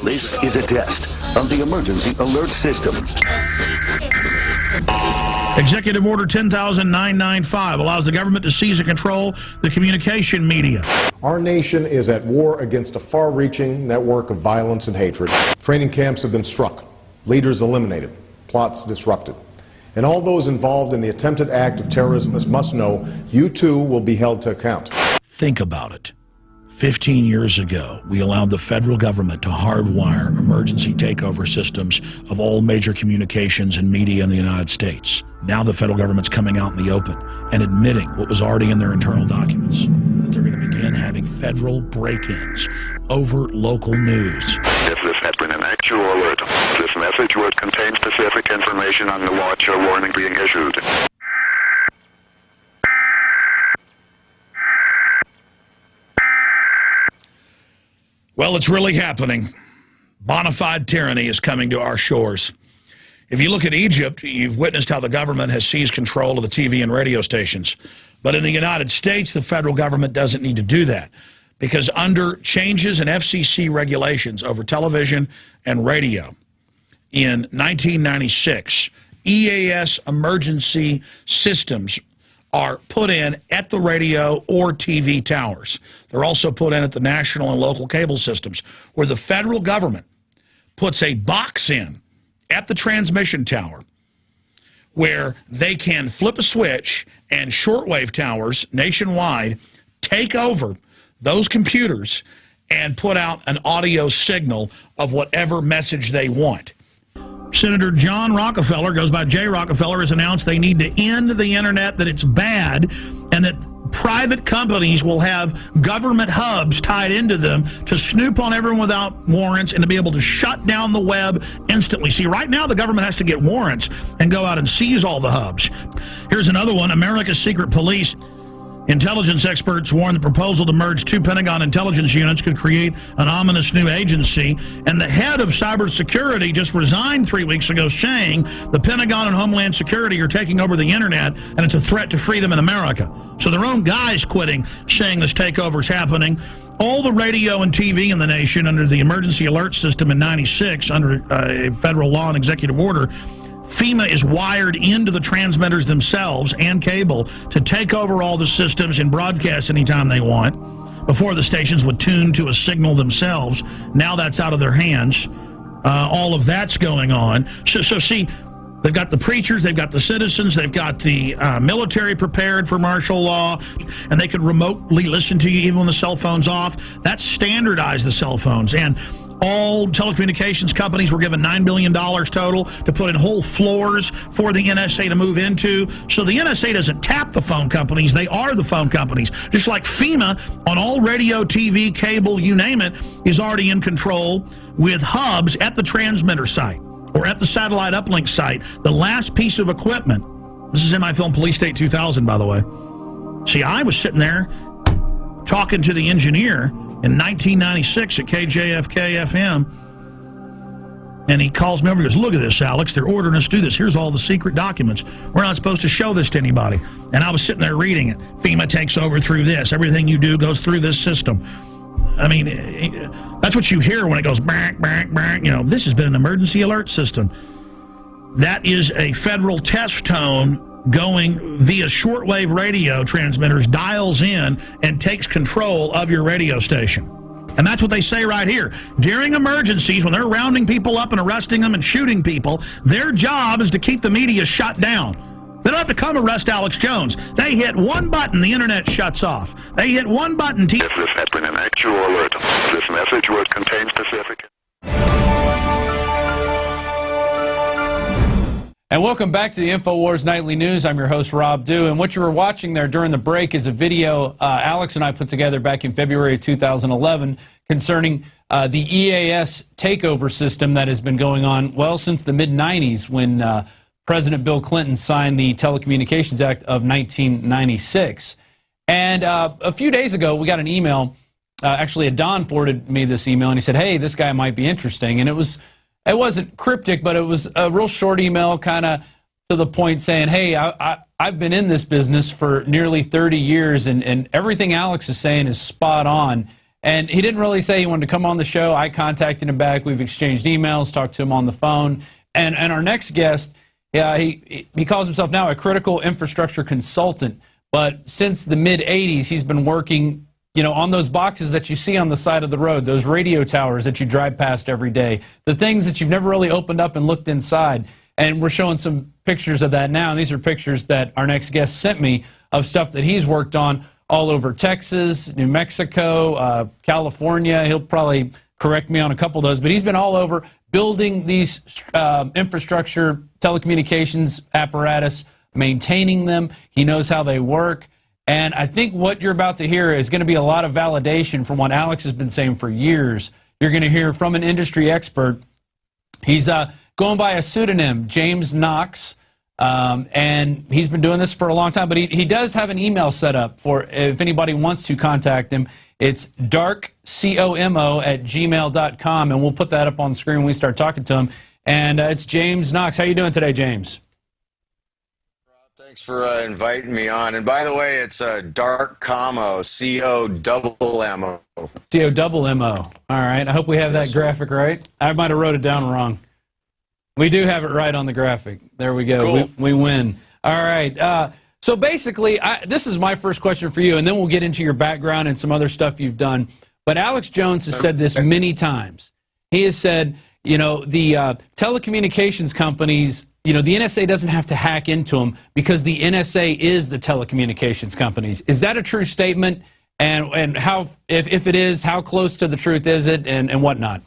This is a test of the emergency alert system. Executive Order 10,995 allows the government to seize and control the communication media. Our nation is at war against a far-reaching network of violence and hatred. Training camps have been struck, leaders eliminated, plots disrupted. And all those involved in the attempted act of terrorism must know you too will be held to account. Think about it. 15 years ago, we allowed the federal government to hardwire emergency takeover systems of all major communications and media in the United States. Now the federal government's coming out in the open and admitting what was already in their internal documents, that they're going to begin having federal break-ins over local news. If this has been an actual alert, this message would contain specific information on the watch or warning being issued. Well, it's really happening. Bona fide tyranny is coming to our shores. If you look at Egypt, you've witnessed how the government has seized control of the TV and radio stations. But in the United States, the federal government doesn't need to do that, because under changes in FCC regulations over television and radio in 1996, EAS emergency systems are put in at the radio or TV towers. They're also put in at the national and local cable systems, where the federal government puts a box in at the transmission tower where they can flip a switch and shortwave towers nationwide take over those computers and put out an audio signal of whatever message they want. Senator John Rockefeller, goes by Jay Rockefeller, has announced they need to end the internet, that it's bad, and that private companies will have government hubs tied into them to snoop on everyone without warrants and to be able to shut down the web instantly. See, right now the government has to get warrants and go out and seize all the hubs. Here's another one. America's secret police. Intelligence experts warn the proposal to merge two Pentagon intelligence units could create an ominous new agency. And the head of cybersecurity just resigned 3 weeks ago, saying the Pentagon and Homeland Security are taking over the internet and it's a threat to freedom in America. So their own guy's quitting, saying this takeover is happening. All the radio and TV in the nation under the emergency alert system in '96, under a federal law and executive order, FEMA is wired into the transmitters themselves and cable to take over all the systems and broadcast anytime they want. Before, the stations would tune to a signal themselves. Now that's out of their hands. All of that's going on. So see, they've got the preachers, they've got the citizens, they've got the military prepared for martial law, and they could remotely listen to you even when the cell phone's off. That's standardized, the cell phones. And all telecommunications companies were given $9 billion total to put in whole floors for the NSA to move into. So the NSA doesn't tap the phone companies, they are the phone companies. Just like FEMA on all radio, TV, cable, you name it, is already in control with hubs at the transmitter site or at the satellite uplink site. The last piece of equipment, this is in my film Police State 2000, by the way. See, I was sitting there talking to the engineer in 1996 at KJFK-FM, and he calls me over and goes, look at this, Alex, they're ordering us to do this. Here's all the secret documents. We're not supposed to show this to anybody. And I was sitting there reading it. FEMA takes over through this. Everything you do goes through this system. I mean, that's what you hear when it goes, bang, bang, bang. You know, this has been an emergency alert system. That is a federal test tone going via shortwave radio transmitters, dials in, and takes control of your radio station. And that's what they say right here. During emergencies, when they're rounding people up and arresting them and shooting people, their job is to keep the media shut down. They don't have to come arrest Alex Jones. They hit one button, the internet shuts off. They hit one button. If this had been an actual alert, this message would contain specific... And welcome back to the InfoWars Nightly News. I'm your host, Rob Dew. And what you were watching there during the break is a video Alex and I put together back in February of 2011 concerning the EAS takeover system that has been going on, well, since the mid-'90s when President Bill Clinton signed the Telecommunications Act of 1996. And a few days ago, we got an email. Actually, Don forwarded me this email, and he said, hey, this guy might be interesting. And it wasn't cryptic, but it was a real short email, kind of to the point, saying, hey, I've been in this business for nearly 30 years, and everything Alex is saying is spot on. And he didn't really say he wanted to come on the show. I contacted him back. We've exchanged emails, talked to him on the phone. And our next guest, he calls himself now a critical infrastructure consultant. But since the mid-'80s, he's been working, you know, on those boxes that you see on the side of the road, those radio towers that you drive past every day, the things that you've never really opened up and looked inside. And we're showing some pictures of that now. And these are pictures that our next guest sent me of stuff that he's worked on all over Texas, New Mexico, California. He'll probably correct me on a couple of those, but he's been all over building these infrastructure, telecommunications apparatus, maintaining them. He knows how they work. And I think what you're about to hear is going to be a lot of validation from what Alex has been saying for years. You're going to hear from an industry expert. He's going by a pseudonym, James Knox, and he's been doing this for a long time. But he does have an email set up for if anybody wants to contact him. It's darkcomo@gmail.com, and we'll put that up on the screen when we start talking to him. And it's James Knox. How you doing today, James? Thanks for inviting me on. And by the way, it's Dark Commo, C-O-double-M-O. C-O-double-M-O. All right. I hope we have that graphic right. I might have wrote it down wrong. We do have it right on the graphic. There we go. Cool. We win. All right. So basically, this is my first question for you, and then we'll get into your background and some other stuff you've done. But Alex Jones has said this many times. He has said, you know, the telecommunications companies, you know, the NSA doesn't have to hack into them because the NSA is the telecommunications companies. Is that a true statement? And how, if it is, how close to the truth is it, and whatnot?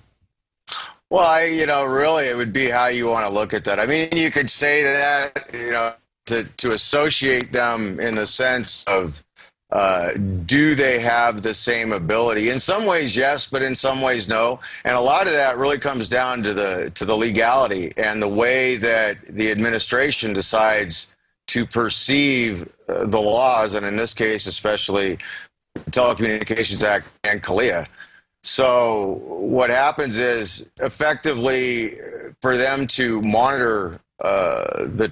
Well, you know, really, it would be how you want to look at that. I mean, you could say that, you know, to associate them in the sense of, do they have the same ability? In some ways, yes, but in some ways, no. And a lot of that really comes down to the legality and the way that the administration decides to perceive the laws, and in this case, especially the Telecommunications Act and CALEA. So what happens is, effectively, for them to monitor the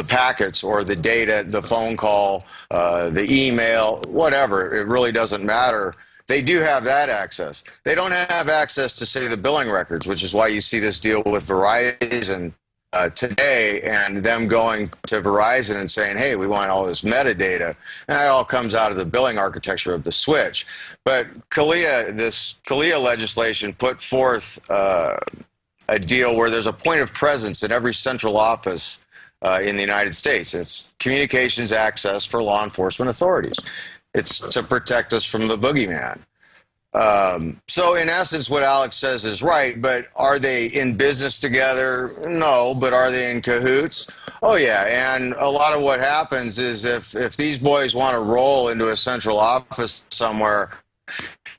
packets or the data, the phone call, the email, whatever, it really doesn't matter. They do have that access. They don't have access to, say, the billing records, which is why you see this deal with Verizon today, and them going to Verizon and saying, hey, we want all this metadata. And that all comes out of the billing architecture of the switch. But CALEA, this CALEA legislation put forth a deal where there's a point of presence in every central office in the United States. It's communications access for law enforcement authorities. It's to protect us from the boogeyman. So in essence, what Alex says is right, but are they in business together? No, but are they in cahoots? Oh yeah, and a lot of what happens is if these boys want to roll into a central office somewhere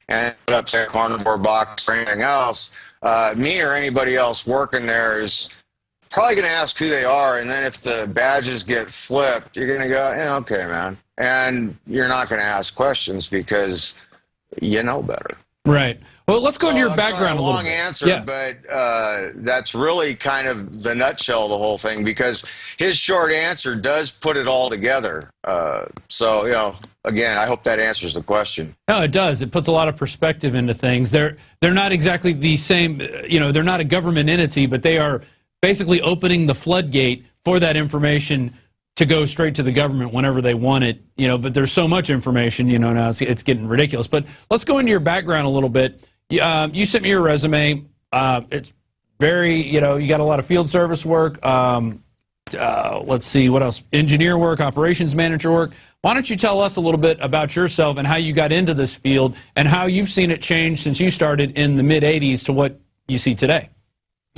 and put up a carnivore box or anything else, me or anybody else working there is probably going to ask who they are, and then if the badges get flipped, you're going to go, yeah, okay, man. And you're not going to ask questions because you know better. Right. Well, let's go into your background a little bit. Long answer, but that's really kind of the nutshell of the whole thing, because his short answer does put it all together. So, you know, again, I hope that answers the question. No, it does. It puts a lot of perspective into things. They're not exactly the same, you know, they're not a government entity, but they are basically opening the floodgate for that information to go straight to the government whenever they want it, you know, but there's so much information, you know, now it's getting ridiculous. But let's go into your background a little bit. You sent me your resume. It's very, you know, you got a lot of field service work. Let's see, what else? Engineer work, operations manager work. Why don't you tell us a little bit about yourself and how you got into this field and how you've seen it change since you started in the mid-'80s to what you see today?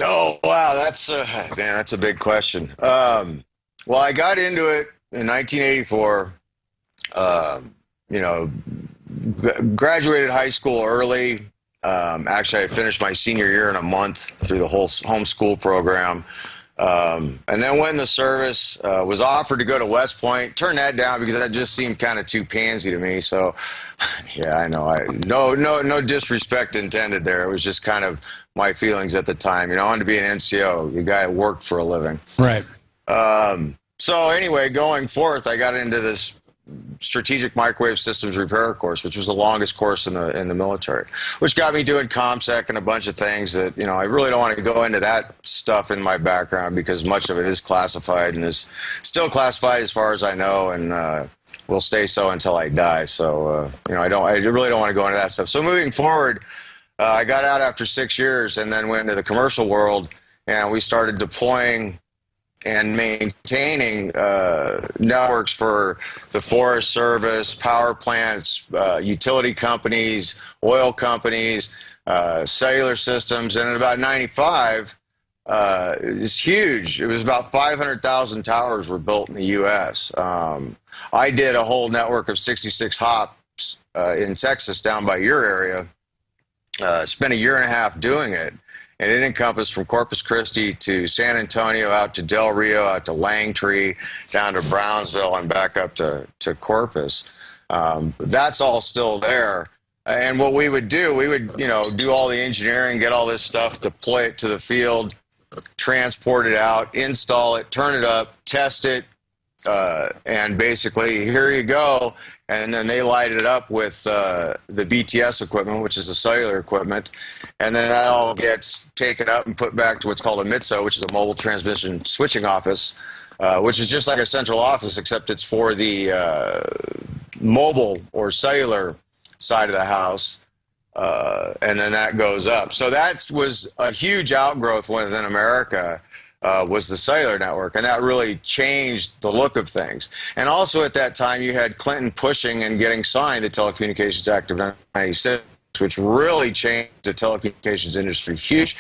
Oh, wow, that's a big question. Well, I got into it in 1984, you know, graduated high school early. Actually, I finished my senior year in a month through the whole homeschool program. And then went in the service, was offered to go to West Point, turned that down because that just seemed kind of too pansy to me. So, yeah, I know. No disrespect intended there. It was just kind of my feelings at the time. You know, I wanted to be an NCO, the guy that worked for a living. Right. So anyway, going forth, I got into this strategic microwave systems repair course, which was the longest course in the military, which got me doing ComSec and a bunch of things that, you know, I really don't want to go into that stuff in my background because much of it is classified and is still classified as far as I know, and will stay so until I die. So, you know, I really don't want to go into that stuff. So moving forward, I got out after 6 years and then went into the commercial world, and we started deploying and maintaining networks for the Forest Service, power plants, utility companies, oil companies, cellular systems. And in about 95, it's huge. It was about 500,000 towers were built in the U.S. I did a whole network of 66 hops in Texas down by your area. Spent a year and a half doing it. And it encompassed from Corpus Christi to San Antonio, out to Del Rio, out to Langtree, down to Brownsville, and back up to Corpus. That's all still there. And what we would do, you know, do all the engineering, get all this stuff, deploy it to the field, transport it out, install it, turn it up, test it, and basically, here you go. And then they light it up with the BTS equipment, which is the cellular equipment. And then that all gets taken up and put back to what's called a MITSO, which is a mobile transmission switching office, which is just like a central office, except it's for the mobile or cellular side of the house. And then that goes up. So that was a huge outgrowth within America. Was the cellular network, and that really changed the look of things. And also at that time, you had Clinton pushing and getting signed the Telecommunications Act of 1996, which really changed the telecommunications industry huge.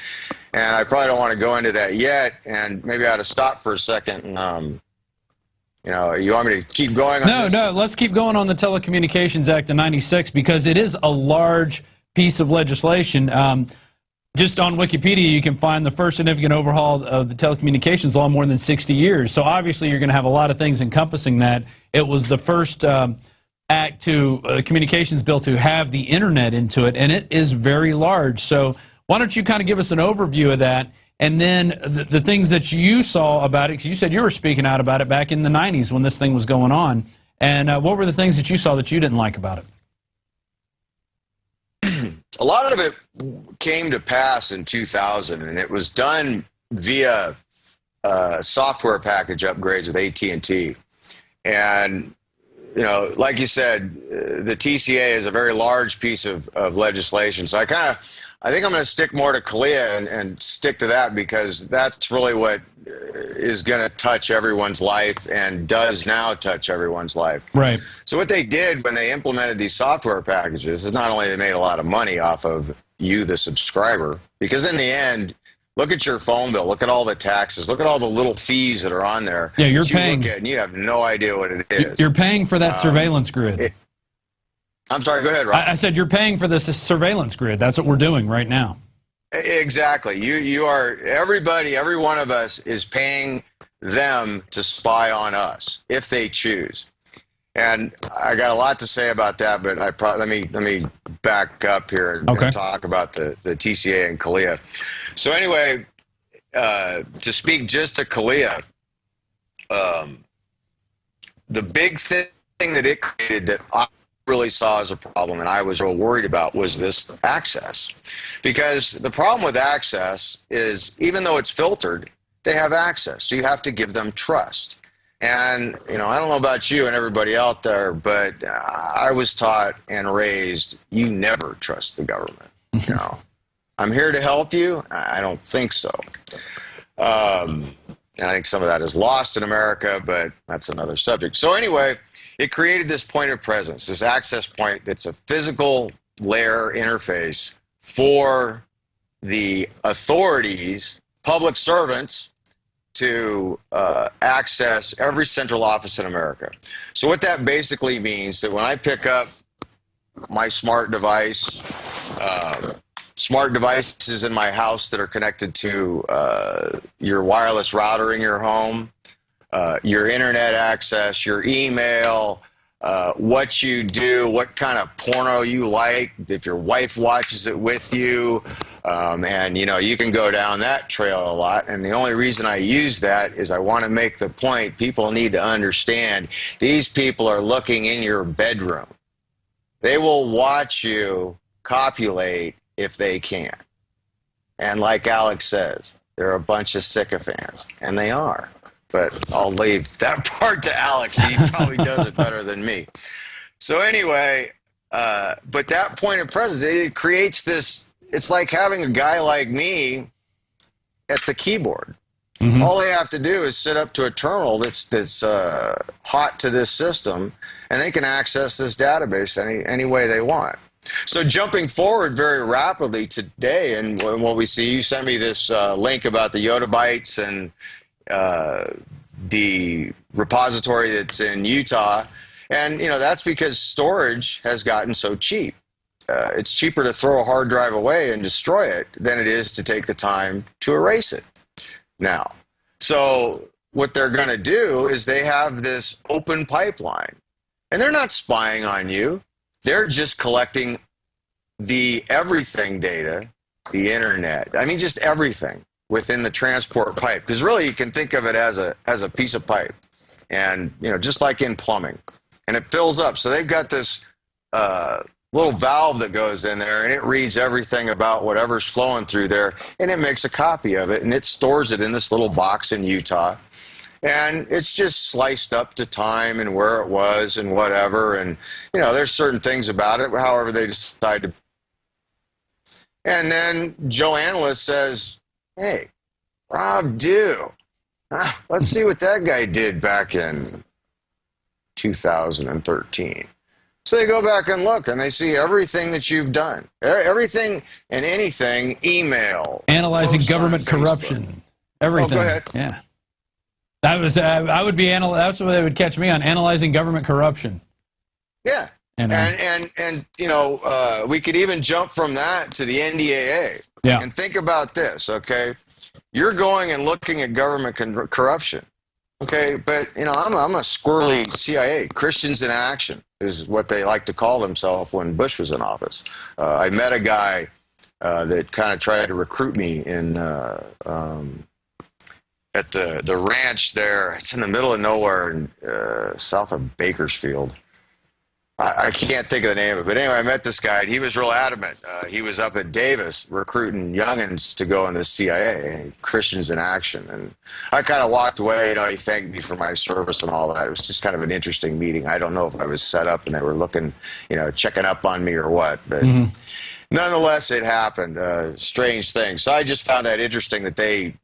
And I probably don't want to go into that yet, and maybe I ought to stop for a second. And, you know, you want me to keep going on this? No, let's keep going on the Telecommunications Act of 96, because it is a large piece of legislation. Just on Wikipedia, you can find the first significant overhaul of the telecommunications law in more than 60 years. So obviously, you're going to have a lot of things encompassing that. It was the first act to communications bill to have the internet into it, and it is very large. So why don't you kind of give us an overview of that, and then the things that you saw about it, because you said you were speaking out about it back in the 90s when this thing was going on. And what were the things that you saw that you didn't like about it? A lot of it came to pass in 2000, and it was done via software package upgrades with AT&T. And, you know, like you said, the TCA is a very large piece of legislation. So I think I'm going to stick more to CALEA and stick to that, because that's really what is going to touch everyone's life and does now touch everyone's life. Right. So what they did when they implemented these software packages is not only they made a lot of money off of you, the subscriber, because in the end, look at your phone bill, look at all the taxes, look at all the little fees that are on there. Yeah, you're paying. Look at, and you have no idea what it is. You're paying for that surveillance grid. I'm sorry, go ahead, Rob. I said you're paying for this surveillance grid. That's what we're doing right now. Exactly. You are, everybody, every one of us is paying them to spy on us if they choose. And I got a lot to say about that, but let me back up here and talk about the TCA and CALEA. So anyway, to speak just to CALEA, the big thing that it created that I really saw as a problem and I was real worried about was this access. Because the problem with access is, even though it's filtered, they have access. So you have to give them trust. And, you know, I don't know about you and everybody out there, but I was taught and raised, you never trust the government. You know, I'm here to help you. I don't think so. And I think some of that is lost in America, but that's another subject. So anyway, it created this point of presence, this access point that's a physical layer interface for the authorities, public servants, to access every central office in America. So what that basically means that when I pick up my smart device, smart devices in my house that are connected to your wireless router in your home, your internet access, your email, what you do, what kind of porno you like, if your wife watches it with you, And, you know, you can go down that trail a lot. And the only reason I use that is I want to make the point people need to understand these people are looking in your bedroom. They will watch you copulate if they can. And like Alex says, they're a bunch of sycophants. And they are. But I'll leave that part to Alex. He probably does it better than me. So anyway, but that point of presence, it creates this, it's like having a guy like me at the keyboard. Mm-hmm. All they have to do is sit up to a terminal that's hot to this system, and they can access this database any way they want. So jumping forward very rapidly today, and what we see, you sent me this link about the yottabytes and the repository that's in Utah. And, you know, that's because storage has gotten so cheap. It's cheaper to throw a hard drive away and destroy it than it is to take the time to erase it now. So what they're going to do is they have this open pipeline. And they're not spying on you. They're just collecting the everything data, the internet. I mean, just everything within the transport pipe. Because really, you can think of it as a piece of pipe. And, you know, just like in plumbing. And it fills up. So they've got this little valve that goes in there, and it reads everything about whatever's flowing through there, and it makes a copy of it, and it stores it in this little box in Utah. And it's just sliced up to time and where it was and whatever. And, you know, there's certain things about it, however they decide to. And then Joe Analyst says, hey, Rob Dew, let's see what that guy did back in 2013. So they go back and look, and they see everything that you've done, everything and anything, email, analyzing government corruption, everything. Oh, go ahead. Yeah. That was I would be that's what they would catch me on, analyzing government corruption. Yeah, and you know, we could even jump from that to the NDAA. Yeah. And think about this, okay? You're going and looking at government corruption, okay? But you know, I'm a squirrely CIA. Christians in action is what they like to call themselves when Bush was in office. I met a guy that kind of tried to recruit me in. At the ranch there. It's in the middle of nowhere in south of Bakersfield. I can't think of the name of it. But anyway, I met this guy, and he was real adamant. He was up at Davis recruiting youngins to go in the CIA, Christians in Action. And I kind of walked away. You know, he thanked me for my service and all that. It was just kind of an interesting meeting. I don't know if I was set up and they were looking, you know, checking up on me or what. But nonetheless, it happened. Strange thing. So I just found that interesting that they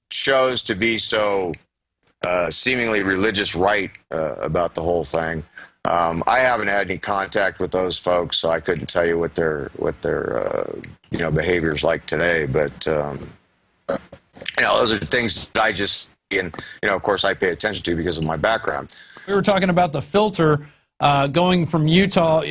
chose to be so seemingly religious right about the whole thing. I haven't had any contact with those folks, so I couldn't tell you what their you know, behavior's like today. But you know, those are things that I just, and you know, of course, I pay attention to because of my background. We were talking about the filter going from Utah,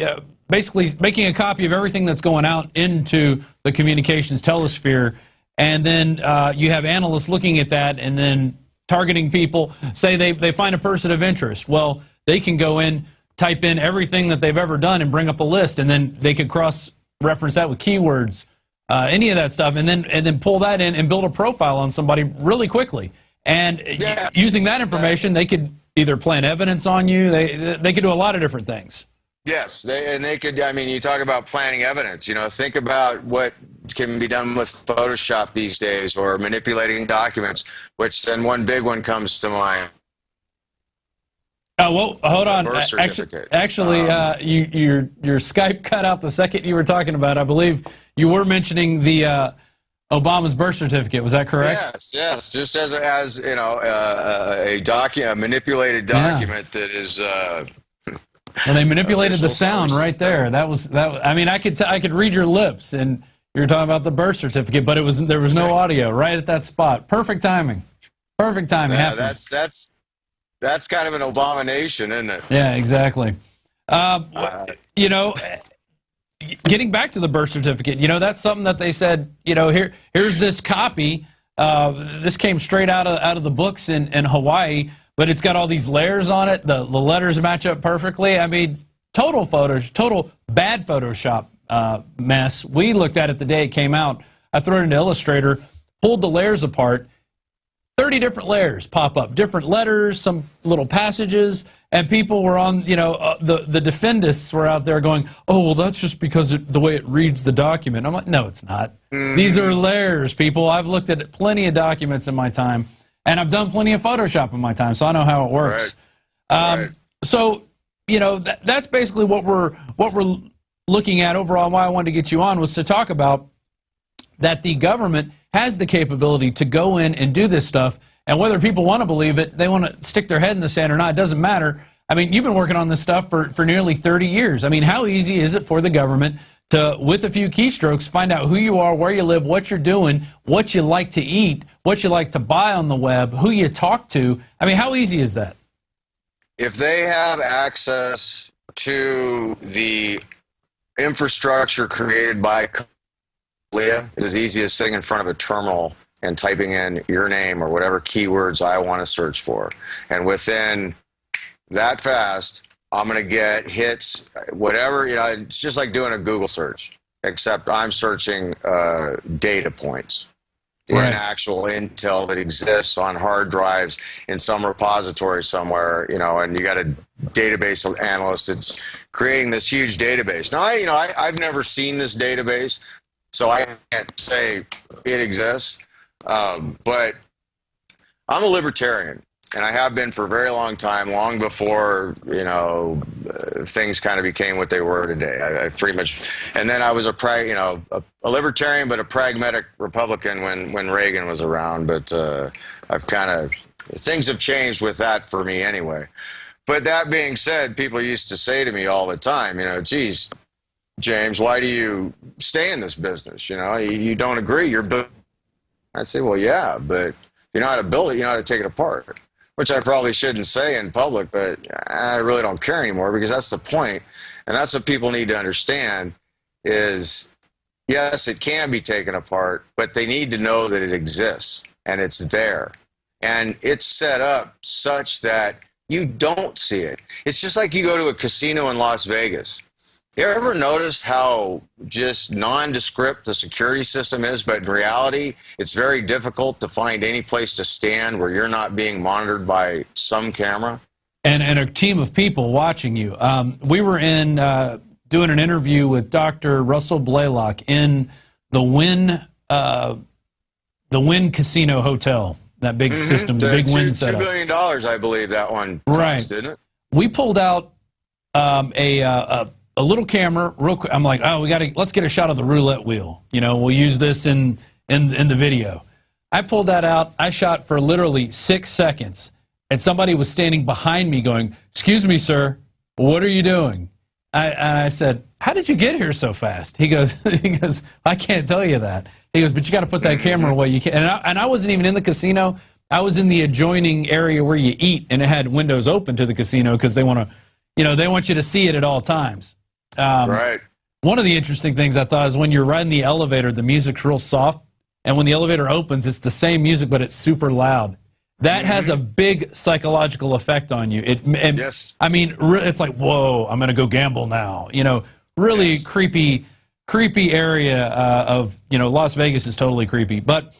basically making a copy of everything that's going out into the communications telesphere. And then you have analysts looking at that and then targeting people. Say they find a person of interest. Well, they can go in, type in everything that they've ever done and bring up a list, and then they could cross-reference that with keywords, any of that stuff, and then pull that in and build a profile on somebody really quickly. And yes, using that information, they could either plant evidence on you. They could do a lot of different things. Yes, they could. I mean, you talk about planting evidence. You know, think about what can be done with Photoshop these days, or manipulating documents. Which then one big one comes to mind. Well, hold on. Actually, your Skype cut out the second you were talking about. I believe you were mentioning the Obama's birth certificate. Was that correct? Yes. Just as you know, a manipulated document that is. Well, they manipulated the sound right there. That was. I mean, I could read your lips, and you were talking about the birth certificate, but there was no audio right at that spot. Perfect timing. Perfect timing. Yeah, that's kind of an abomination, isn't it? Yeah, exactly. You know, getting back to the birth certificate, you know, that's something that they said. You know, here's this copy. This came straight out of the books in Hawaii. But it's got all these layers on it. The letters match up perfectly. I mean, total bad Photoshop mess. We looked at it the day it came out. I threw it into Illustrator, pulled the layers apart. 30 different layers pop up, different letters, some little passages, and people were on, you know, the defendists were out there going, oh, well, that's just because the way it reads the document. I'm like, no, it's not. These are layers, people. I've looked at plenty of documents in my time, and I've done plenty of Photoshop in my time, so I know how it works. Right. So, you know, that's basically what we're looking at overall. Why I wanted to get you on was to talk about that the government has the capability to go in and do this stuff, and whether people want to believe it, they want to stick their head in the sand or not, it doesn't matter. I mean, you've been working on this stuff for nearly 30 years. I mean, how easy is it for the government to, with a few keystrokes, find out who you are, where you live, what you're doing, what you like to eat, what you like to buy on the web, who you talk to? I mean, how easy is that? If they have access to the infrastructure created by Leah, it's as easy as sitting in front of a terminal and typing in your name or whatever keywords I want to search for. And within that fast, I'm going to get hits, whatever, you know, it's just like doing a Google search, except I'm searching data points in actual intel that exists on hard drives in some repository somewhere, you know, and you got a database analyst that's creating this huge database. Now, I've never seen this database, so I can't say it exists, but I'm a libertarian, and I have been for a very long time, long before, you know, things kind of became what they were today. I pretty much, and then I was a libertarian, but a pragmatic Republican when Reagan was around, but I've kind of, things have changed with that for me anyway. But that being said, people used to say to me all the time, you know, geez, James, why do you stay in this business? You know, you don't agree. You're building. I'd say, well, yeah, but you know how to build it. You know how to take it apart, which I probably shouldn't say in public, but I really don't care anymore, because that's the point. And that's what people need to understand is, yes, it can be taken apart, but they need to know that it exists and it's there. And it's set up such that you don't see it. It's just like you go to a casino in Las Vegas. You ever noticed how just nondescript the security system is, but in reality, it's very difficult to find any place to stand where you're not being monitored by some camera? And a team of people watching you. We were in doing an interview with Dr. Russell Blaylock in the Wynn Casino Hotel, that big system, the big Wynn setup. $2 billion, I believe that one cost, didn't it? We pulled out a little camera real quick. I'm like, oh, let's get a shot of the roulette wheel. You know, we'll use this in the video. I pulled that out. I shot for literally 6 seconds, and somebody was standing behind me going, excuse me, sir, what are you doing? I said, how did you get here so fast? He goes, I can't tell you that. He goes, but you got to put that camera away. You can't. And I wasn't even in the casino. I was in the adjoining area where you eat, and it had windows open to the casino because they want to, you know, they want you to see it at all times. Right. One of the interesting things I thought is when you're riding the elevator, the music's real soft, and when the elevator opens, it's the same music, but it's super loud. That has a big psychological effect on you. Yes. I mean, it's like, whoa, I'm going to go gamble now. You know, really creepy area of, you know, Las Vegas is totally creepy. But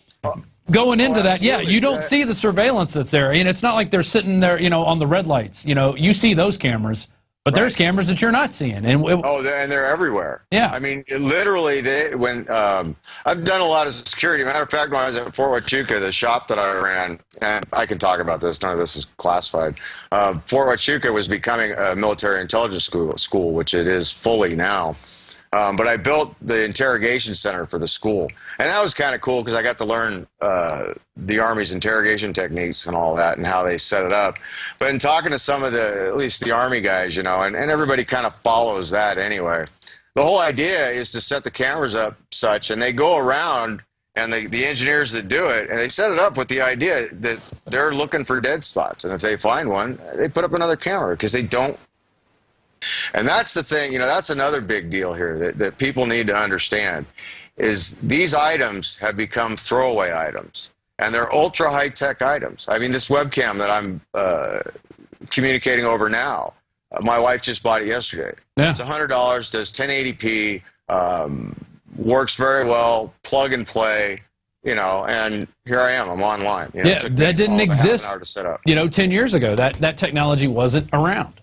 going into that, yeah, you don't see the surveillance that's there. And it's not like they're sitting there, you know, on the red lights. You know, you see those cameras. But there's cameras that you're not seeing, and they're everywhere. Yeah, I mean, literally, I've done a lot of security. Matter of fact, when I was at Fort Huachuca, the shop that I ran, and I can talk about this. None of this is classified. Fort Huachuca was becoming a military intelligence school, which it is fully now. But I built the interrogation center for the school, and that was kind of cool because I got to learn the Army's interrogation techniques and all that and how they set it up. But in talking to some of at least the Army guys, you know, and everybody kind of follows that anyway. The whole idea is to set the cameras up such, and they go around, and the engineers that do it, and they set it up with the idea that they're looking for dead spots, and if they find one, they put up another camera because they don't. And that's the thing, you know, that's another big deal here that people need to understand is these items have become throwaway items, and they're ultra high-tech items. I mean, this webcam that I'm communicating over now, my wife just bought it yesterday. Yeah. It's $100, does 1080p, Works very well, plug and play, you know, and here I am, I'm online. You know, yeah, that didn't exist, to set up. you know, 10 years ago. That technology wasn't around.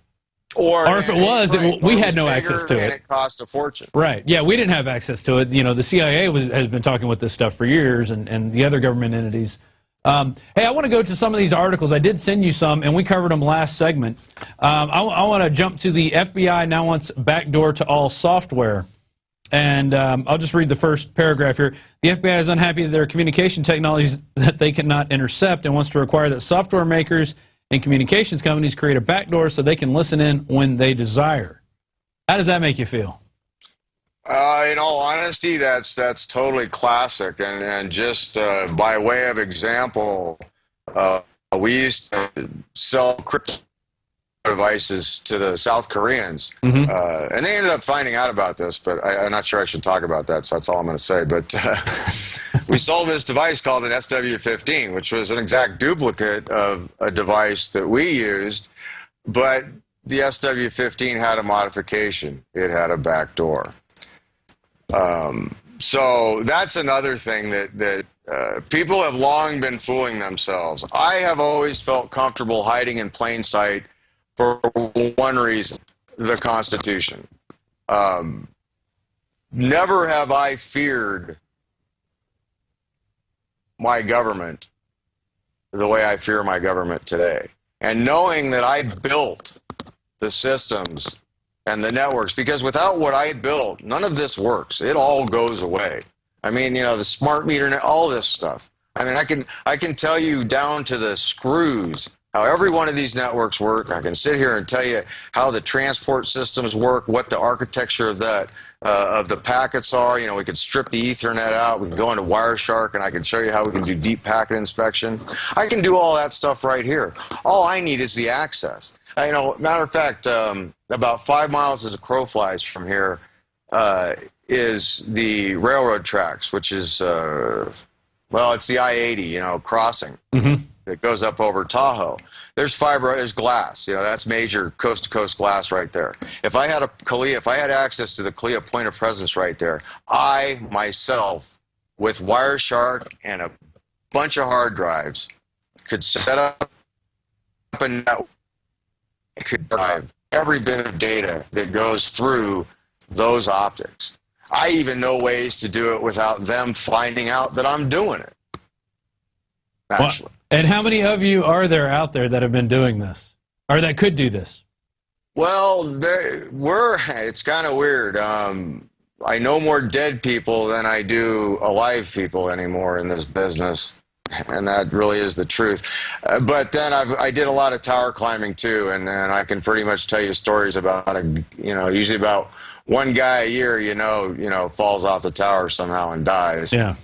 Or if it was, right, we had no access to and it. It cost a fortune. Right. Yeah, we didn't have access to it. You know, the CIA has been talking with this stuff for years, and the other government entities. Hey, I want to go to some of these articles. I did send you some, and we covered them last segment. I want to jump to the FBI now wants backdoor to all software. And I'll just read the first paragraph here. The FBI is unhappy that there are communication technologies that they cannot intercept and wants to require that software makers and communications companies create a backdoor so they can listen in when they desire. How does that make you feel? In all honesty, that's totally classic. And just by way of example, we used to sell crypto devices to the South Koreans, and they ended up finding out about this, but I'm not sure I should talk about that, so that's all I'm going to say. But we sold this device called an SW-15, which was an exact duplicate of a device that we used, but the SW-15 had a modification. It had a backdoor. So that's another thing that people have long been fooling themselves. I have always felt comfortable hiding in plain sight for one reason: the Constitution. Never have I feared my government the way I fear my government today. And knowing that I built the systems and the networks, because without what I built, none of this works. It all goes away. I mean, you know, the smart meter, all this stuff. I mean, I can tell you down to the screws how every one of these networks work. I can sit here and tell you how the transport systems work, what the architecture of that of the packets are. You know, we could strip the Ethernet out. We can go into Wireshark, and I can show you how we can do deep packet inspection. I can do all that stuff right here. All I need is the access. You know, matter of fact, about 5 miles as a crow flies from here is the railroad tracks, which is well, it's the I-80, you know, crossing. That goes up over Tahoe. There's fiber, there's glass. You know, that's major coast-to-coast glass right there. If I had access to the CLIA point of presence right there, I myself, with Wireshark and a bunch of hard drives, could set up a network. I could drive every bit of data that goes through those optics. I even know ways to do it without them finding out that I'm doing it. Actually. Well, and how many of you are there out there that have been doing this, or that could do this? Well, it's kind of weird. I know more dead people than I do alive people anymore in this business, and that really is the truth. But then I did a lot of tower climbing too, and I can pretty much tell you stories about usually about one guy a year, you know, falls off the tower somehow and dies. Yeah.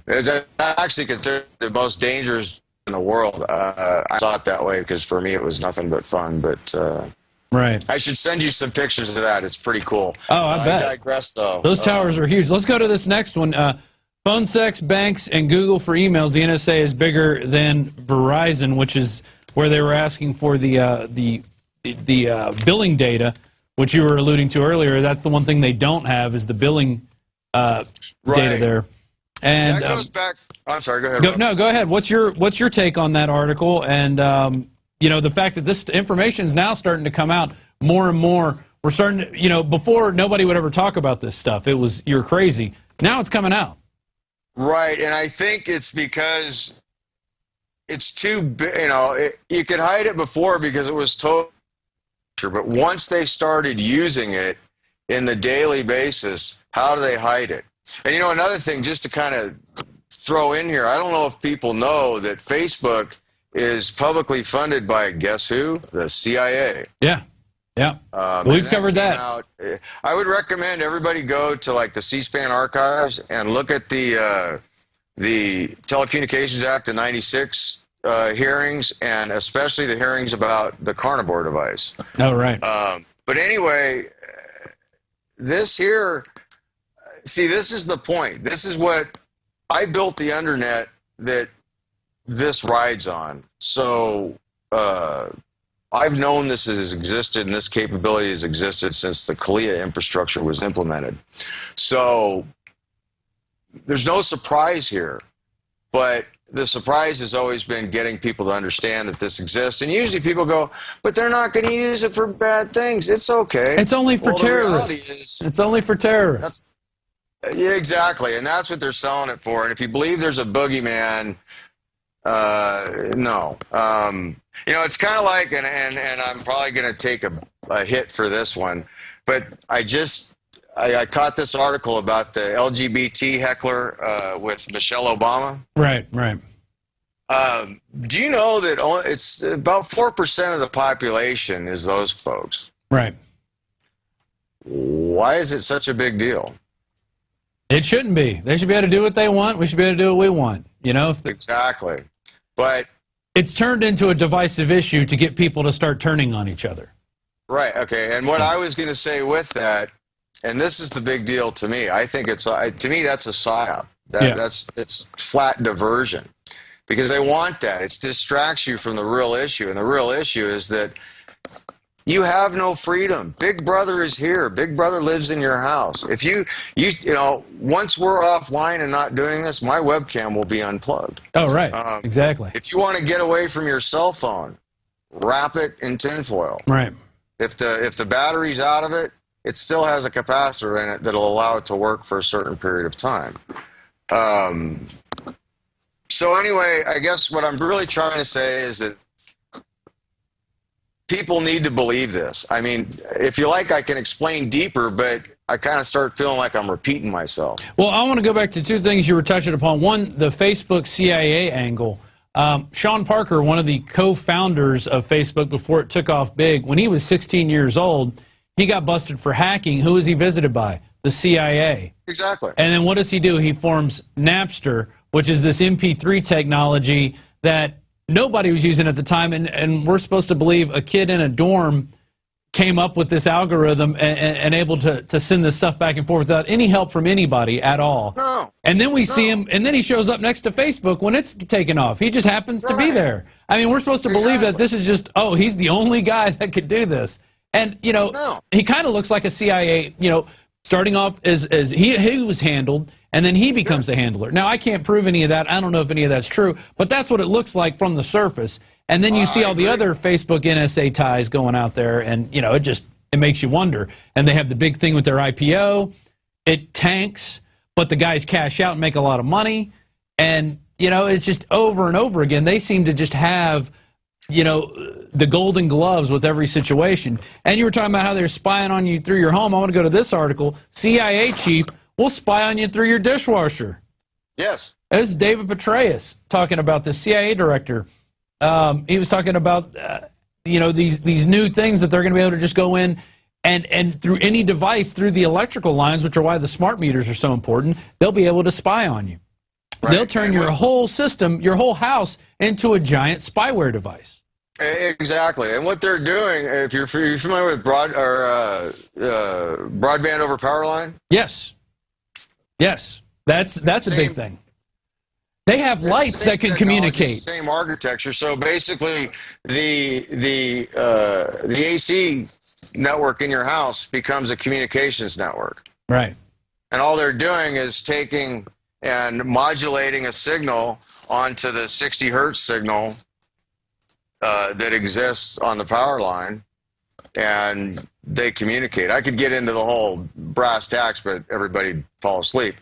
It's actually considered the most dangerous in the world. I saw it that way because for me it was nothing but fun. But right, I should send you some pictures of that. It's pretty cool. Oh, I bet. I digress, though. Those towers are huge. Let's go to this next one. Phone sex, banks, and Google for emails. The NSA is bigger than Verizon, which is where they were asking for the billing data, which you were alluding to earlier. That's the one thing they don't have is the billing data there. And that goes back. I'm sorry. Go ahead. Go ahead. What's your take on that article? And you know, the fact that this information is now starting to come out more and more. We're starting to, you know, before nobody would ever talk about this stuff. It was, you're crazy. Now it's coming out. Right, and I think it's because it's too big. You know, you could hide it before because it was total. But once they started using it in the daily basis, how do they hide it? And, you know, another thing, just to kind of throw in here, I don't know if people know that Facebook is publicly funded by, guess who? The CIA. Yeah. Yeah. We've covered that. I would recommend everybody go to, like, the C-SPAN archives and look at the Telecommunications Act of 96 hearings, and especially the hearings about the carnivore device. Oh, right. But anyway, this here... See, this is the point. This is what I built the internet that this rides on. So I've known this has existed and this capability has existed since the CALIA infrastructure was implemented. So there's no surprise here, but the surprise has always been getting people to understand that this exists. And usually people go, but they're not going to use it for bad things. It's okay. It's only for terrorists. It's only for terrorists. Yeah, exactly. And that's what they're selling it for. And if you believe there's a boogeyman, no. You know, it's kind of like, and I'm probably going to take a hit for this one, but I caught this article about the LGBT heckler with Michelle Obama. Right, right. Do you know that it's about 4% of the population is those folks? Right. Why is it such a big deal? It shouldn't be. They should be able to do what they want. We should be able to do what we want. You know? Exactly. But it's turned into a divisive issue to get people to start turning on each other. Right, okay. And what I was going to say with that, and this is the big deal to me, I think it's, to me, that's a psyop. It's flat diversion. Because they want that. It distracts you from the real issue. And the real issue is that you have no freedom. Big Brother is here. Big Brother lives in your house. If you know, once we're offline and not doing this, my webcam will be unplugged. Oh, right. Exactly. If you want to get away from your cell phone, wrap it in tinfoil. Right. If the battery's out of it, it still has a capacitor in it that'll allow it to work for a certain period of time. So anyway, I guess what I'm really trying to say is that people need to believe this. I mean, if you like, I can explain deeper, but I kind of start feeling like I'm repeating myself. Well, I want to go back to two things you were touching upon. One, the Facebook CIA angle. Sean Parker, one of the co-founders of Facebook before it took off big, when he was 16 years old, he got busted for hacking. Who was he visited by? The CIA. Exactly. And then what does he do? He forms Napster, which is this MP3 technology that nobody was using at the time, and we're supposed to believe a kid in a dorm came up with this algorithm and able to send this stuff back and forth without any help from anybody at all. No. And then we see him, and then he shows up next to Facebook when it's taken off. He just happens to be there. I mean, we're supposed to believe that this is just, oh, he's the only guy that could do this. And, you know, he kind of looks like a CIA, you know, starting off as he was handled, and then he becomes a handler. Now, I can't prove any of that. I don't know if any of that's true, but that's what it looks like from the surface. And then you see all the other Facebook NSA ties going out there, and, you know, it makes you wonder. And they have the big thing with their IPO. It tanks, but the guys cash out and make a lot of money. And, you know, it's just over and over again. They seem to just have, you know, the golden gloves with every situation. And you were talking about how they're spying on you through your home. I want to go to this article. CIA chief will spy on you through your dishwasher. Yes. This is David Petraeus talking about the CIA director. He was talking about, you know, these new things that they're going to be able to just go in and through any device, through the electrical lines, which are why the smart meters are so important, they'll be able to spy on you. Right. They'll turn your whole system, your whole house, into a giant spyware device. Exactly. And what they're doing, if you're familiar with broadband over power line? Yes. Yes. That's a big thing. They have lights that can communicate. Same architecture. So basically, the AC network in your house becomes a communications network. Right. And all they're doing is taking and modulating a signal onto the 60 hertz signal that exists on the power line, and they communicate. I could get into the whole brass tacks, but everybody'd fall asleep.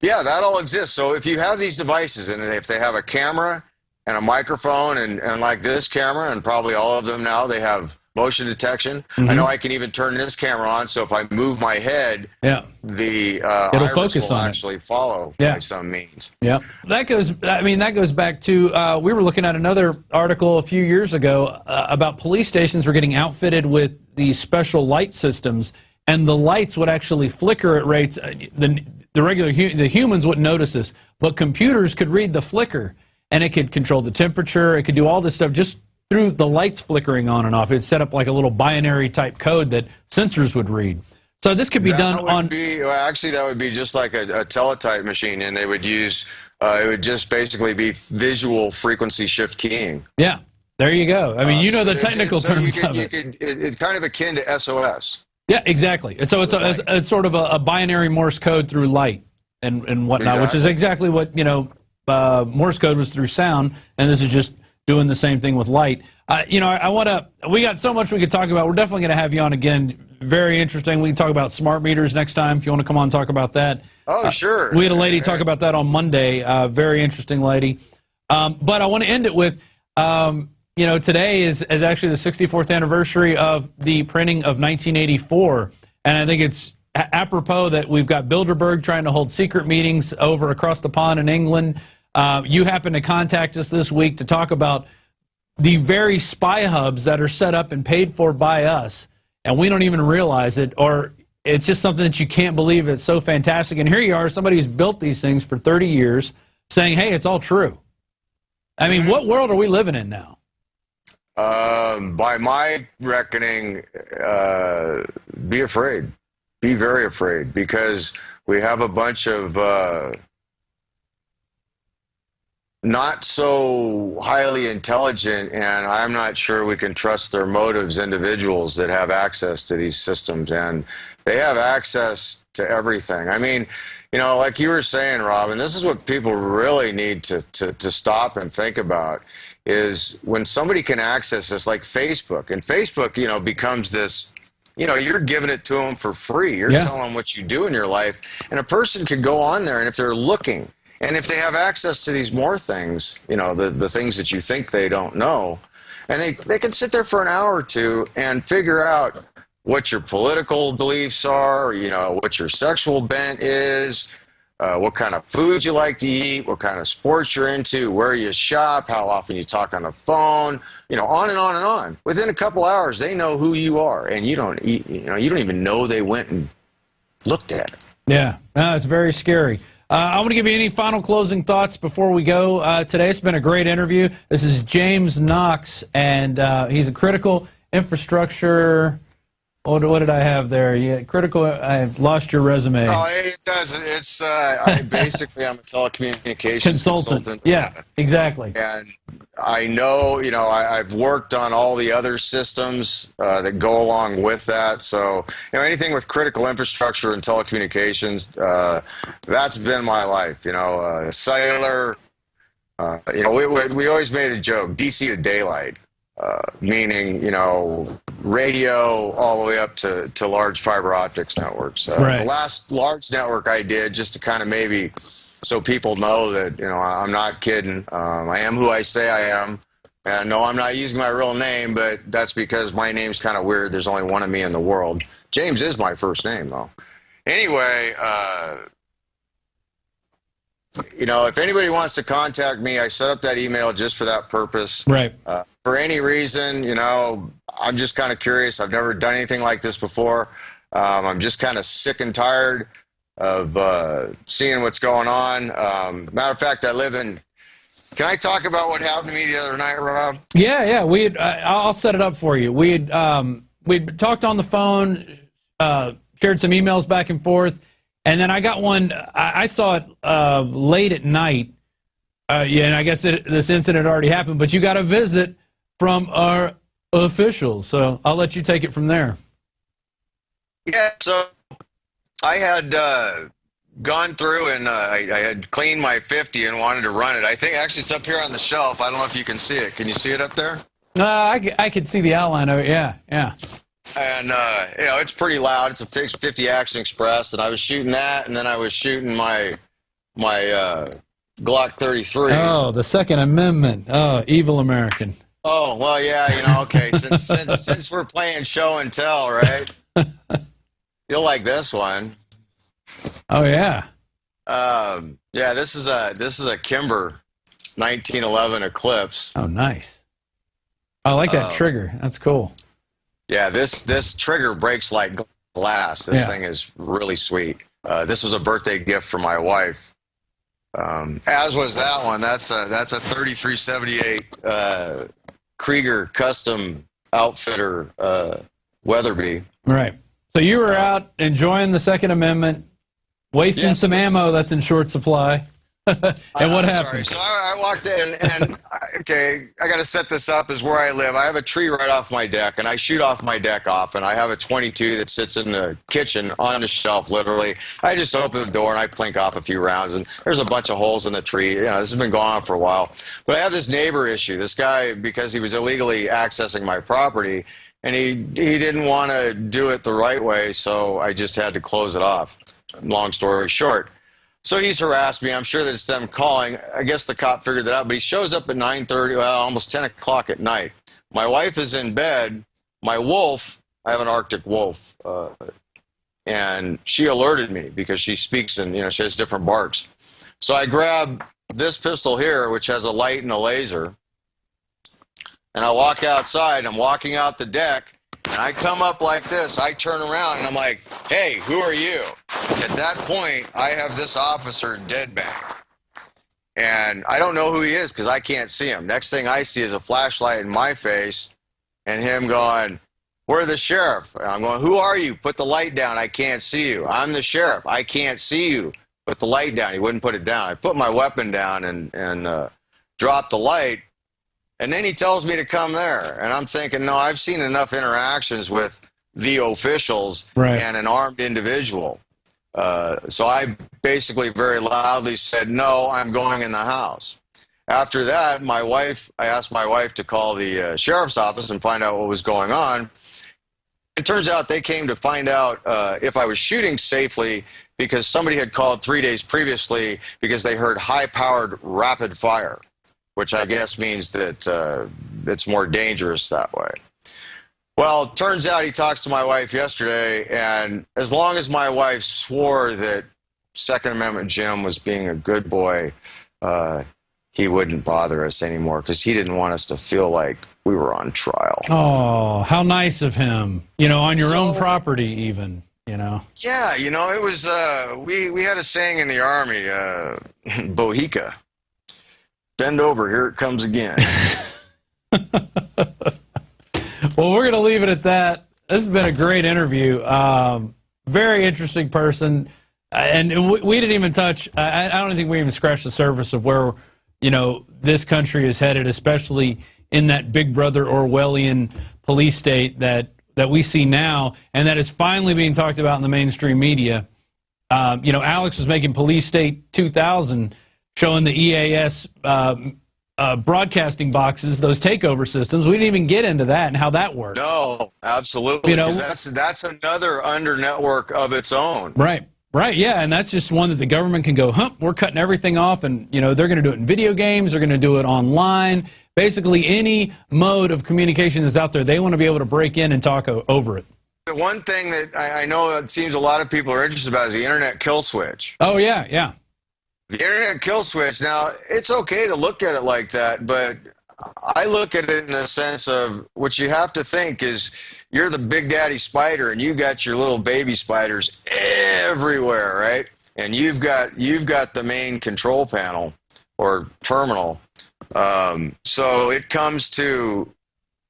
Yeah, that all exists. So if you have these devices, and if they have a camera and a microphone, and like this camera, and probably all of them now, they have motion detection. Mm-hmm. I know I can even turn this camera on, so if I move my head, the it'll focus will on actually follow by some means. Yeah, that goes back to, we were looking at another article a few years ago about police stations were getting outfitted with these special light systems, and the lights would actually flicker at rates. The humans wouldn't notice this, but computers could read the flicker, and it could control the temperature. It could do all this stuff just through the lights flickering on and off. It's set up like a little binary type code that sensors would read. So this could be done on... actually, that would be just like a teletype machine, and they would use, it would just basically be visual frequency shift keying. Yeah. There you go. I mean, you know the technical terms of it. It's kind of akin to SOS. Yeah, exactly. So it's sort of a binary Morse code through light and whatnot, which is exactly what, you know, Morse code was through sound, and this is just doing the same thing with light. You know, we got so much we could talk about. We're definitely going to have you on again. Very interesting. We can talk about smart meters next time if you want to come on and talk about that. Oh, sure. We had a lady talk about that on Monday. Very interesting lady. But I want to end it with, you know, today is actually the 64th anniversary of the printing of 1984. And I think it's apropos that we've got Bilderberg trying to hold secret meetings over across the pond in England. You happened to contact us this week to talk about the very spy hubs that are set up and paid for by us, and we don't even realize it, or it's just something that you can't believe. It's so fantastic. And here you are, somebody who's built these things for 30 years saying, hey, it's all true. I mean, what world are we living in now? By my reckoning, be afraid. Be very afraid, because we have a bunch of not so highly intelligent, and I'm not sure we can trust their motives, individuals that have access to these systems, and they have access to everything. I mean, you know, like you were saying, Rob, and this is what people really need to stop and think about, is when somebody can access this, like Facebook, and Facebook, you know, becomes this, you know, you're giving it to them for free. You're telling them what you do in your life, and a person could go on there, and if they're looking, and if they have access to these more things, you know, the things that you think they don't know, and they can sit there for an hour or two and figure out what your political beliefs are, you know, what your sexual bent is, what kind of foods you like to eat, what kind of sports you're into, where you shop, how often you talk on the phone, you know, on and on and on. Within a couple hours, they know who you are, and you don't even know they went and looked at it. Yeah, no, it's very scary. I want to give you any final closing thoughts before we go today. It's been a great interview. This is James Knox, and he's a critical infrastructure. What did I have there? Yeah, critical. I've lost your resume. Oh, it doesn't. It's basically I'm a telecommunications consultant. Yeah, exactly. And I know, you know, I've worked on all the other systems that go along with that. So, you know, anything with critical infrastructure and telecommunications, that's been my life. You know, cellular. You know, we always made a joke: DC to daylight. Meaning, you know, radio all the way up to large fiber optics networks. Right. The last large network I did, just to kind of maybe so people know that, you know, I'm not kidding. I am who I say I am. And no, I'm not using my real name, but that's because my name's kind of weird. There's only one of me in the world. James is my first name, though. Anyway, you know, if anybody wants to contact me, I set up that email just for that purpose. Right. For any reason, you know, I'm just kind of curious. I've never done anything like this before. I'm just kind of sick and tired of seeing what's going on. Matter of fact, I live in... Can I talk about what happened to me the other night, Rob? Yeah. I'll set it up for you. We'd talked on the phone, shared some emails back and forth, and then I got one. I saw it late at night. Yeah, and I guess this incident already happened, but you got a visit from our officials, so I'll let you take it from there. Yeah, so I had gone through and I had cleaned my 50 and wanted to run it. I think actually it's up here on the shelf. I don't know if you can see it. Can you see it up there? I could see the outline of it, yeah. And, you know, it's pretty loud. It's a 50 Action Express, and I was shooting that, and then I was shooting my Glock 33. Oh, the Second Amendment. Oh, evil American. Oh, well, yeah, you know, okay, since we're playing show and tell, right? You'll like this one. Oh, yeah. Yeah, this is a Kimber 1911 Eclipse. Oh, nice. I like that trigger. That's cool. Yeah, this trigger breaks like glass. This thing is really sweet. This was a birthday gift for my wife. As was that one. That's a 3378 Krieger custom outfitter Weatherby. Right. So you were out enjoying the Second Amendment, wasting some ammo that's in short supply. And what happened? Sorry. So I walked in, and okay, I got to set this up as where I live. I have a tree right off my deck, and I shoot off my deck off, and I have a 22 that sits in the kitchen on the shelf, literally. I just open the door, and I plink off a few rounds, and there's a bunch of holes in the tree. You know, this has been going on for a while. But I have this neighbor issue. This guy, because he was illegally accessing my property, and he didn't want to do it the right way, so I just had to close it off. Long story short. So he's harassed me. I'm sure that it's them calling. I guess the cop figured that out, but he shows up at 9:30, well, almost 10 o'clock at night. My wife is in bed. My wolf, I have an Arctic wolf, and she alerted me because she speaks and, you know, she has different barks. So I grab this pistol here, which has a light and a laser, and I walk outside. I'm walking out the deck, and I come up like this. I turn around, and I'm like, hey, who are you? At that point, I have this officer dead bang. And I don't know who he is because I can't see him. Next thing I see is a flashlight in my face and him going, we're the sheriff. And I'm going, who are you? Put the light down. I can't see you. I'm the sheriff. I can't see you. Put the light down. He wouldn't put it down. I put my weapon down and dropped the light. And then he tells me to come there. And I'm thinking, no, I've seen enough interactions with the officials and an armed individual. So I basically very loudly said, no, I'm going in the house. After that, I asked my wife to call the sheriff's office and find out what was going on. It turns out they came to find out if I was shooting safely because somebody had called 3 days previously because they heard high-powered rapid fire, which I guess means that it's more dangerous that way. Well, it turns out he talks to my wife yesterday, and as long as my wife swore that Second Amendment Jim was being a good boy, he wouldn't bother us anymore because he didn't want us to feel like we were on trial. Oh, how nice of him. You know, on your own property even, you know. Yeah, you know, it was, we had a saying in the Army, Bohica. Bend over, here it comes again. Well, we're going to leave it at that. This has been a great interview. Very interesting person. And we didn't even touch, I don't think we even scratched the surface of where, you know, this country is headed, especially in that Big Brother Orwellian police state that we see now, and that is finally being talked about in the mainstream media. You know, Alex was making Police State 2000, showing the EAS broadcasting boxes, those takeover systems. We didn't even get into that and how that works. No, absolutely. You know, that's another under network of its own. Right. Right, yeah, and that's just one that the government can go, we're cutting everything off, and, you know, they're going to do it in video games, they're going to do it online. Basically, any mode of communication that's out there, they want to be able to break in and talk over it. The one thing that I know it seems a lot of people are interested about is the internet kill switch. Oh, yeah, yeah. The internet kill switch. Now, it's okay to look at it like that, but I look at it in the sense of what you have to think is you're the big daddy spider and you got your little baby spiders everywhere, right? And you've got the main control panel or terminal. So it comes to,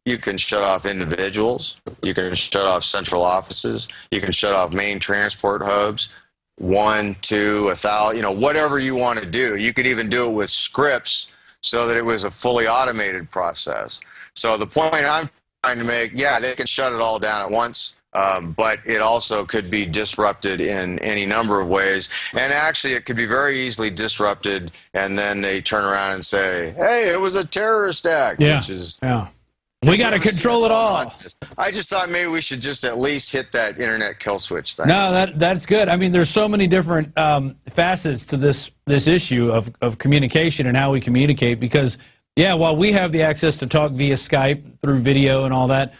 you can shut off individuals, you can shut off central offices, you can shut off main transport hubs, 1, 2, 1,000, you know, whatever you want to do. You could even do it with scripts so that it was a fully automated process. So the point I'm trying to make, yeah, they can shut it all down at once, but it also could be disrupted in any number of ways. And actually, it could be very easily disrupted, and then they turn around and say, hey, it was a terrorist act, which is... Yeah. We got to control it all. Nonsense. I just thought maybe we should just at least hit that internet kill switch thing. No, that's good. I mean, there's so many different facets to this issue of communication and how we communicate because, yeah, while we have the access to talk via Skype through video and all that,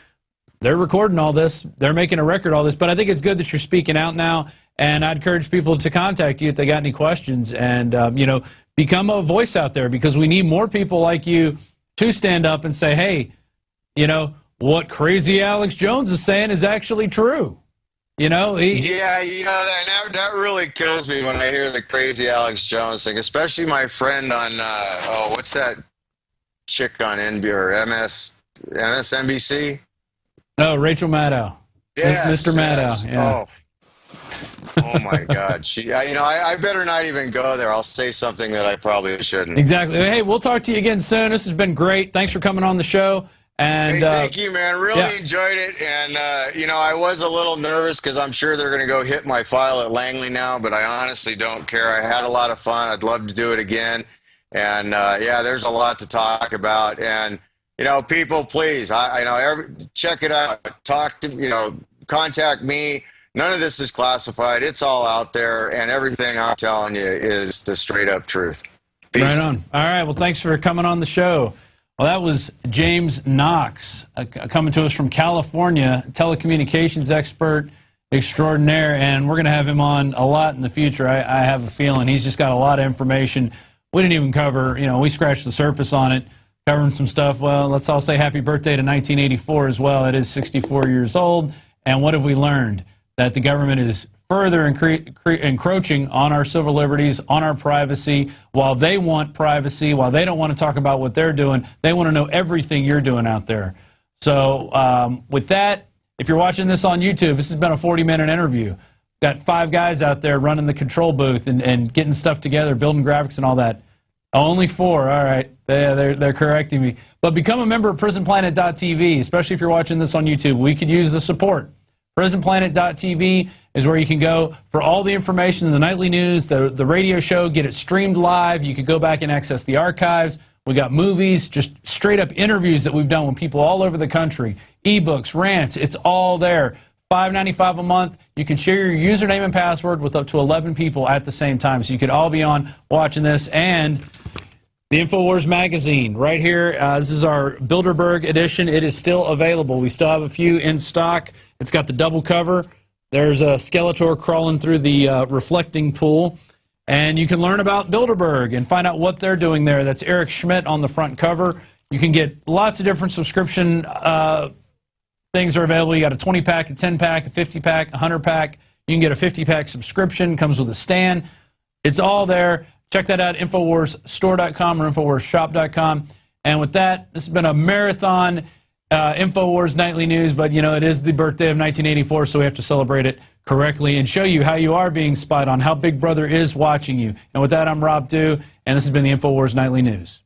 they're recording all this. They're making a record of all this. But I think it's good that you're speaking out now, and I'd encourage people to contact you if they got any questions and, you know, become a voice out there because we need more people like you to stand up and say, hey, you know, what crazy Alex Jones is saying is actually true. You know, yeah, you know, that really kills me when I hear the crazy Alex Jones thing, especially my friend on, what's that chick on NBC or MSNBC? Oh, Rachel Maddow. Yes, Mr. Maddow. Yes. Yeah. Oh. Oh my God. I better not even go there. I'll say something that I probably shouldn't. Exactly. Hey, we'll talk to you again soon. This has been great. Thanks for coming on the show. And hey, thank you, man. Really enjoyed it. And, I was a little nervous because I'm sure they're going to go hit my file at Langley now, but I honestly don't care. I had a lot of fun. I'd love to do it again. And, there's a lot to talk about. And, people, please, check it out. Talk to, contact me. None of this is classified. It's all out there. And everything I'm telling you is the straight up truth. Peace. Right on. All right. Well, thanks for coming on the show. Well, that was James Knox coming to us from California, telecommunications expert extraordinaire, and we're going to have him on a lot in the future. I have a feeling he's just got a lot of information. We didn't even cover, we scratched the surface on it, covering some stuff. Well, let's all say happy birthday to 1984 as well. It is 64 years old, and what have we learned? That the government is further encroaching on our civil liberties, on our privacy. While they want privacy, while they don't want to talk about what they're doing, they want to know everything you're doing out there. So with that, if you're watching this on YouTube, this has been a 40-minute interview. Got 5 guys out there running the control booth and getting stuff together, building graphics and all that. Only 4. All right. They're correcting me. But become a member of PrisonPlanet.tv, especially if you're watching this on YouTube. We could use the support. PrisonPlanet.tv is where you can go for all the information, the nightly news, the radio show, get it streamed live. You could go back and access the archives. We got movies, just straight up interviews that we've done with people all over the country, ebooks, rants. It's all there. $5.95 a month. You can share your username and password with up to 11 people at the same time. So you could all be on watching this. And the InfoWars magazine right here. This is our Bilderberg edition. It is still available. We still have a few in stock. It's got the double cover. There's a Skeletor crawling through the reflecting pool. And you can learn about Bilderberg and find out what they're doing there. That's Eric Schmidt on the front cover. You can get lots of different subscription things are available. You got a 20-pack, a 10-pack, a 50-pack, a 100-pack. You can get a 50-pack subscription. Comes with a stand. It's all there. Check that out, InfoWarsStore.com or InfoWarsShop.com. And with that, this has been a marathon InfoWars Nightly News, but, it is the birthday of 1984, so we have to celebrate it correctly and show you how you are being spied on, how Big Brother is watching you. And with that, I'm Rob Dew, and this has been the InfoWars Nightly News.